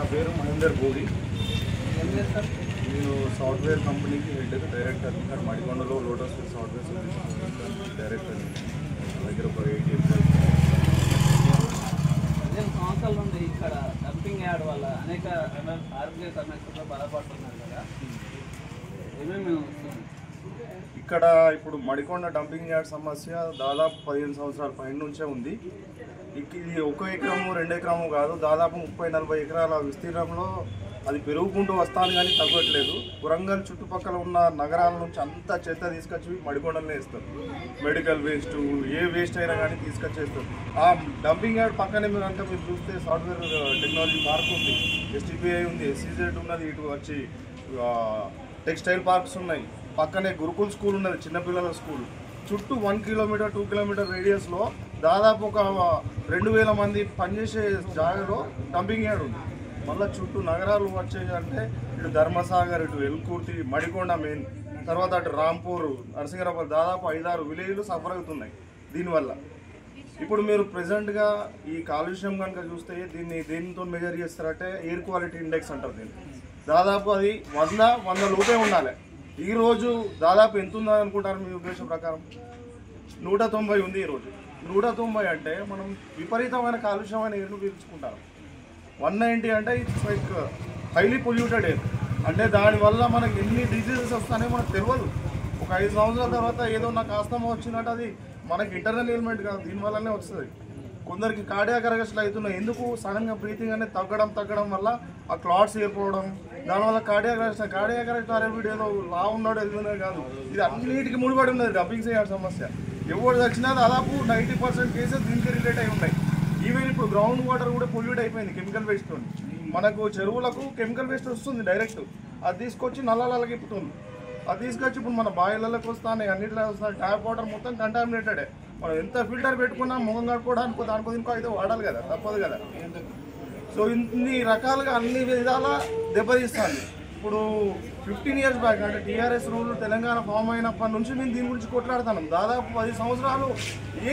నా పేరు మహేందర్ భోగి. నేను సాఫ్ట్వేర్ కంపెనీకి హెడ్ డైరెక్టర్. ఇక్కడ మడికొండలో లోటస్ సాఫ్ట్వేర్ సొల్యూషన్ డైరెక్టర్. నా దగ్గర ఒక 8 years. సంవత్సరాల నుండి ఇక్కడ డంపింగ్ యార్డ్ వల్ల అనేక ఆరోగ్య సమస్యలతో బాధపడుతున్నారు కదా, ఏమేమి ఇక్కడ ఇప్పుడు మడికొండ డంపింగ్ యార్డ్ సమస్య దాదాపు 15 సంవత్సరాల పైన నుంచే ఉంది. ఇది 1 ఎకరము 2 ఎకరము కాదు, దాదాపు 30-40 ఎకరాల విస్తీర్ణంలో అది పెరుగుకుంటూ వస్తాను కానీ తగ్గట్లేదు. వరంగల్ చుట్టుపక్కల ఉన్న నగరాల నుంచి అంతా చెత్త తీసుకొచ్చి మడికొండలనే వేస్తారు. మెడికల్ వేస్ట్, ఏ వేస్ట్ అయినా కానీ తీసుకొచ్చేస్తారు. ఆ డంపింగ్ యార్డ్ పక్కనే మీరు చూస్తే సాఫ్ట్వేర్ టెక్నాలజీ పార్క్ ఉంది, STPI ఉంది, SEZ ఉన్నది, ఇటు వచ్చి టెక్స్టైల్ పార్క్స్ ఉన్నాయి, పక్కనే గురుకుల్ స్కూల్ ఉన్నది, చిన్నపిల్లల స్కూల్. చుట్టూ 1 kilometer 2 kilometer రేడియస్లో దాదాపు ఒక 2000 మంది పనిచేసే జాగాలో డంపింగ్ యార్డ్ ఉంది. మళ్ళీ చుట్టూ నగరాలు వచ్చేయంటే ఇటు ధర్మసాగర్, ఇటు ఎల్కుర్తి, మడికొండ మెయిన్, తర్వాత అటు రాంపూర్, నరసింగరాబాద్, దాదాపు 5-6 విలేజ్లు సఫర్ అవుతున్నాయి దీనివల్ల. ఇప్పుడు మీరు ప్రజెంట్గా ఈ కాలుష్యం కనుక చూస్తే దేనితో మెజర్ చేస్తారంటే ఎయిర్ క్వాలిటీ ఇండెక్స్ అంటారు దీన్ని. దాదాపు అది 100 లోపే ఉండాలి. ఈరోజు దాదాపు ఎంత ఉందని అనుకుంటారు మీ ఉద్దేశం ప్రకారం? 190 ఉంది ఈరోజు. 190 అంటే మనం విపరీతమైన కాలుష్యమైన ఎయిర్ను పీల్చుకుంటారు. 190 అంటే it's like highly polluted air. అంటే దానివల్ల మనకి ఎన్ని డిజీజెస్ వస్తాయో మనకు తెలియదు. ఒక 5 సంవత్సరాల తర్వాత ఏదో నాకు ఆస్తమా వచ్చిందంటే అది మనకి ఇంటర్నల్ ఎలిమెంట్ కాదు, దీనివల్లనే వస్తుంది. కొందరికి కార్డియాక్ అరెస్ట్లు అవుతున్నాయి. ఎందుకు? సడన్గా బ్రీతింగ్ అనేది తగ్గడం వల్ల ఆ క్లాట్స్ ఏర్పడడం, దానివల్ల కార్డియాక్ అరెస్ట్ అరే వీడియోలో లా ఉన్నాడు ఎదుగునే కాదు, ఇది అన్నిటికీ ముడిపడి ఉన్నది డంపింగ్ యార్డ్ సమస్య. ఎవరు వచ్చినా దాదాపు 90% కేసెస్ దీనికి రిలేట్ అయి ఉన్నాయి. ఈవెన్ ఇప్పుడు గ్రౌండ్ వాటర్ కూడా పొల్యూట్ అయిపోయింది కెమికల్ వేస్ట్తో. మనకు చెరువులకు కెమికల్ వేస్ట్ వస్తుంది డైరెక్ట్, అది తీసుకొచ్చి నల్లలకి ఇప్పుతుంది. అది తీసుకొచ్చి ఇప్పుడు మన బాయిలలోకి వస్తాయి, అన్నింటిలో వస్తాయి. ట్యాప్ వాటర్ మొత్తం కంటామినేటెడే. మనం ఎంత ఫిల్టర్ పెట్టుకున్నా ముఖం కట్టుకోవడానికి దానికో దీనికో అయితే వాడాలి కదా, తప్పదు కదా. సో ఇన్ని రకాలుగా అన్ని విధాల దెబ్బతీస్తాను. ఇప్పుడు 15 years బ్యాక్ అంటే TRS రూల్ తెలంగాణ ఫామ్ అయినప్పటి నుంచి మేము దీని గురించి కొట్లాడుతాను. దాదాపు 10 సంవత్సరాలు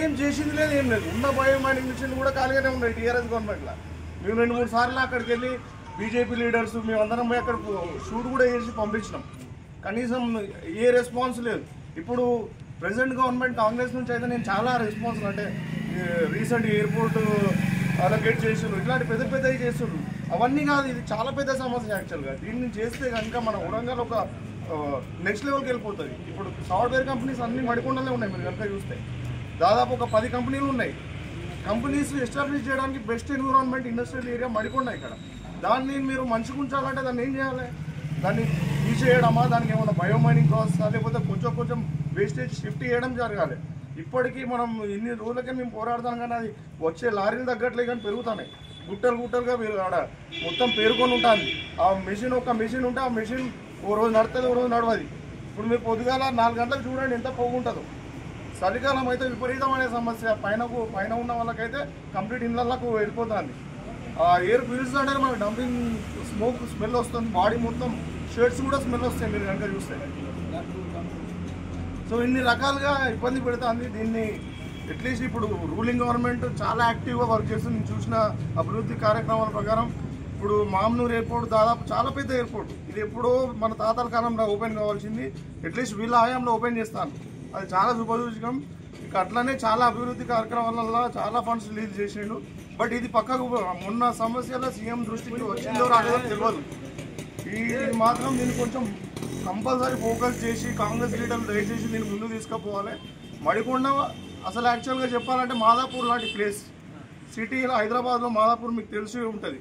ఏం చేసింది లేదు, ఏం లేదు. ఉన్న బయో మైనింగ్ మిషన్ కూడా ఖాళీగానే ఉన్నాయి TRS గవర్నమెంట్లో. మేము 2-3 సార్లు అక్కడికి వెళ్ళి బీజేపీ లీడర్స్ మేమందరం పోయి అక్కడ షూట్ కూడా చేసి పంపించినాం. కనీసం ఏ రెస్పాన్స్ లేదు. ఇప్పుడు ప్రెసెంట్ గవర్నమెంట్ కాంగ్రెస్ నుంచి అయితే నేను చాలా రెస్పాన్స్, అంటే రీసెంట్ ఎయిర్పోర్ట్ అలొకేట్ చేస్తున్నారు, ఇట్లాంటి పెద్దవి చేస్తున్నారు. అవన్నీ కాదు, ఇది చాలా పెద్ద సమస్య యాక్చువల్గా. దీన్ని చేస్తే కనుక మన వరంగల్ ఒక నెక్స్ట్ లెవెల్కి వెళ్ళిపోతుంది. ఇప్పుడు సాఫ్ట్వేర్ కంపెనీస్ అన్ని మడికొండలే ఉన్నాయి. మీరు కనుక చూస్తే దాదాపు ఒక 10 కంపెనీలు ఉన్నాయి. కంపెనీస్ ఎస్టాబ్లిష్ చేయడానికి best environment industrial area Madikonda ఇక్కడ. దాన్ని మీరు మంచిగా ఉంచాలంటే దాన్ని ఏం చేయాలి? దాన్ని తీసేయడమా, దానికి ఏమైనా బయోమైనింగ్ ప్రాసెస్, లేకపోతే కొంచెం వేస్టేజ్ షిఫ్ట్ చేయడం జరగాలి. ఇప్పటికీ మనం ఇన్ని రోజులకే మేము పోరాడతాం కానీ అది వచ్చే లారీలు తగ్గట్లే కానీ పెరుగుతున్నాయి. గుట్టలుగా మీరు ఆడ మొత్తం పేరుకొని ఉంటుంది. ఆ మెషిన్ ఒక మెషిన్ ఉంటే ఆ మెషిన్ ఓ రోజు నడుతుంది, ఓ రోజు నడవది. ఇప్పుడు మీరు పొద్దుగాల 4 గంటలకు చూడండి ఎంత పోగుంటుందో. చలికాలం అయితే విపరీతమైన సమస్య. పైన ఉన్న వాళ్ళకైతే కంప్లీట్ ఇళ్ళకు వెళ్ళిపోతుంది. ఆ ఎయిర్ పీల్చుతుంటే మనకు డంపింగ్ స్మోక్ స్మెల్ వస్తుంది. బాడీ మొత్తం షర్ట్స్ కూడా స్మెల్ వస్తాయి మీరు కనుక చూస్తే. సో ఇన్ని రకాలుగా ఇబ్బంది పెడుతుంది. దీన్ని అట్లీస్ట్ ఇప్పుడు రూలింగ్ గవర్నమెంట్ చాలా యాక్టివ్గా వర్క్ చేస్తుంది. నేను చూసిన అభివృద్ధి కార్యక్రమాల ప్రకారం ఇప్పుడు మామ్నూర్ ఎయిర్పోర్ట్ దాదాపు చాలా పెద్ద ఎయిర్పోర్ట్. ఇది ఎప్పుడో మన తాతల కాలంలో ఓపెన్ కావాల్సింది, అట్లీస్ట్ వీళ్ళ హయాంలో ఓపెన్ చేస్తాను. అది చాలా శుభసూచకం. ఇక అట్లనే చాలా అభివృద్ధి కార్యక్రమాల చాలా ఫండ్స్ రిలీజ్ చేసిండు. బట్ ఇది పక్కకు మొన్న సమస్యలో సీఎం దృష్టికి వచ్చిందో రాలేదో తెలియదు. ఇది మాత్రం దీన్ని కొంచెం కంపల్సరీ ఫోకస్ చేసి కాంగ్రెస్ లీడర్లు దయచేసి దీన్ని ముందుకు తీసుకుపోవాలి. మడికొండ అసలు యాక్చువల్గా చెప్పాలంటే మాదాపూర్ లాంటి ప్లేస్. సిటీలో హైదరాబాద్లో మాదాపూర్ మీకు తెలిసి ఉంటుంది.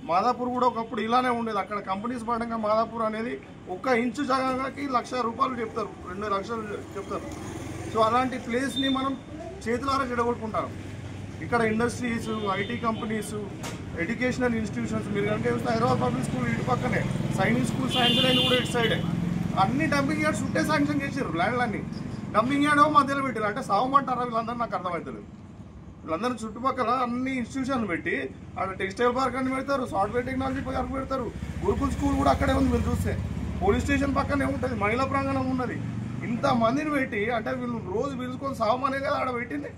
మాదాపూర్ కూడా ఒకప్పుడు ఇలానే ఉండేది. అక్కడ కంపెనీస్ పడంగా మాదాపూర్ అనేది 1 ఇంచు జాగాకి ₹1,00,000 చెప్తారు, 2 లక్షలు చెప్తారు. సో అలాంటి ప్లేస్ని మనం చేతులారా చెడగొట్టుకుంటాం. ఇక్కడ industries, IT companies, educational institutions మీరు కనుక చూస్తే హైదరాబాద్ పబ్లిక్ స్కూల్ ఇటు పక్కనే, సైనిక్ స్కూల్ శాంక్షన్ అయింది కూడా ఇటు సైడే. అన్ని డంపింగ్ యార్డ్స్ ఉంటే శాంక్షన్ చేసారు ల్యాండ్లన్నీ. డంపింగ్ యార్డ్ మధ్యలో పెట్టారు. అంటే సావమంటారా వీళ్ళందరూ? నాకు అర్థమవుతలేదు. వీళ్ళందరూ చుట్టుపక్కల అన్ని ఇన్స్టిట్యూషన్లు పెట్టి అక్కడ టెక్స్టైల్ పార్క్ అని పెడతారు, సాఫ్ట్వేర్ టెక్నాలజీ పార్క్ పెడతారు, గురుకుల్ స్కూల్ కూడా అక్కడే ఉంది. మీరు చూస్తే పోలీస్ స్టేషన్ పక్కనే ఉంటుంది, మహిళా ప్రాంగణం ఉన్నది. ఇంతమందిని పెట్టి అంటే వీళ్ళు రోజు పిలుచుకొని సావమనే కదా ఆడ పెట్టింది.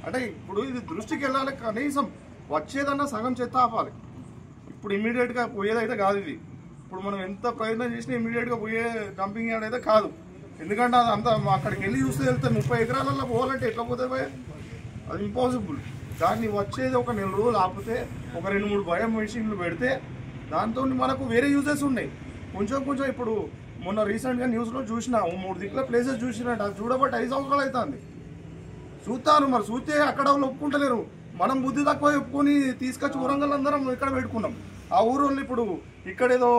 అంటే ఇప్పుడు ఇది దృష్టికి వెళ్ళాలి. కనీసం వచ్చేదన్నా సగం చెత్త ఆపాలి. ఇప్పుడు ఇమీడియట్గా పోయేదైతే కాదు ఇది. ఇప్పుడు మనం ఎంత ప్రయత్నం చేసినా ఇమీడియట్గా పోయే డంపింగ్ యార్డ్ అయితే కాదు. ఎందుకంటే అది అంతా అక్కడికి వెళ్ళి చూస్తే వెళ్తే 30 ఎకరాలలో పోవాలంటే ఎట్లా పోతే భయ, అది ఇంపాసిబుల్. దాన్ని వచ్చేది ఒక 4 రోజులు ఆపితే, ఒక 2-3 బయో మెషిన్లు పెడితే దాంతో మనకు వేరే యూజెస్ ఉన్నాయి. కొంచెం ఇప్పుడు మొన్న రీసెంట్గా న్యూస్లో చూసిన 3 దిక్కుల ప్లేసెస్ చూసినట్టు, అది చూడబట్టి 5 సంవత్సరాలు అవుతుంది. చూస్తాను మరి, చూస్తే అక్కడ వాళ్ళు ఒప్పుకుంటలేరు. మనం బుద్ధి తక్కువ చెప్పుకొని తీసుకొచ్చి వరంగల్ అందరం ఇక్కడ పెట్టుకున్నాం. ఆ ఊరు వాళ్ళు ఇప్పుడు ఇక్కడేదో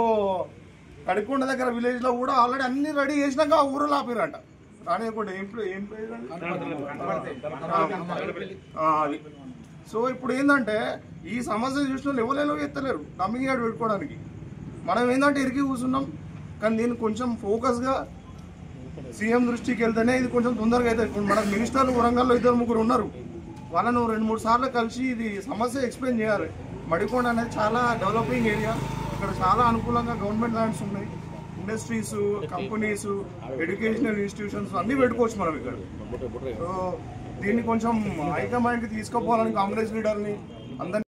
కడికొండ దగ్గర విలేజ్లో కూడా ఆల్రెడీ అన్ని రెడీ చేసినాక ఆ ఊరు ఆపిరంట. రానియకుండా ఏం పేరు అది. సో ఇప్పుడు ఏంటంటే ఈ సమస్య చూసిన వాళ్ళు ఎవరు ఎత్తలేరు డంపింగ్ యార్డ్ పెట్టుకోవడానికి. మనం ఏంటంటే ఇరికి కూర్చున్నాం. కానీ దీన్ని కొంచెం ఫోకస్గా సీఎం దృష్టికి వెళ్తేనే ఇది కొంచెం తొందరగా అవుతుంది. ఇప్పుడు మనకు మినిస్టర్లు వరంగల్లో 2-3 ఉన్నారు. వాళ్ళను 2-3 సార్లు కలిసి ఇది సమస్య ఎక్స్ప్లెయిన్ చేయాలి. మడికొండ అనేది చాలా డెవలపింగ్ ఏరియా. ఇక్కడ చాలా అనుకూలంగా గవర్నమెంట్ ల్యాండ్స్ ఉన్నాయి. ఇండస్ట్రీస్, కంపెనీస్, ఎడ్యుకేషనల్ ఇన్స్టిట్యూషన్స్ అన్నీ పెట్టుకోవచ్చు మనం ఇక్కడ. సో దీన్ని కొంచెం హైకమాండ్కి తీసుకుపోవాలని కాంగ్రెస్ లీడర్ని అందరినీ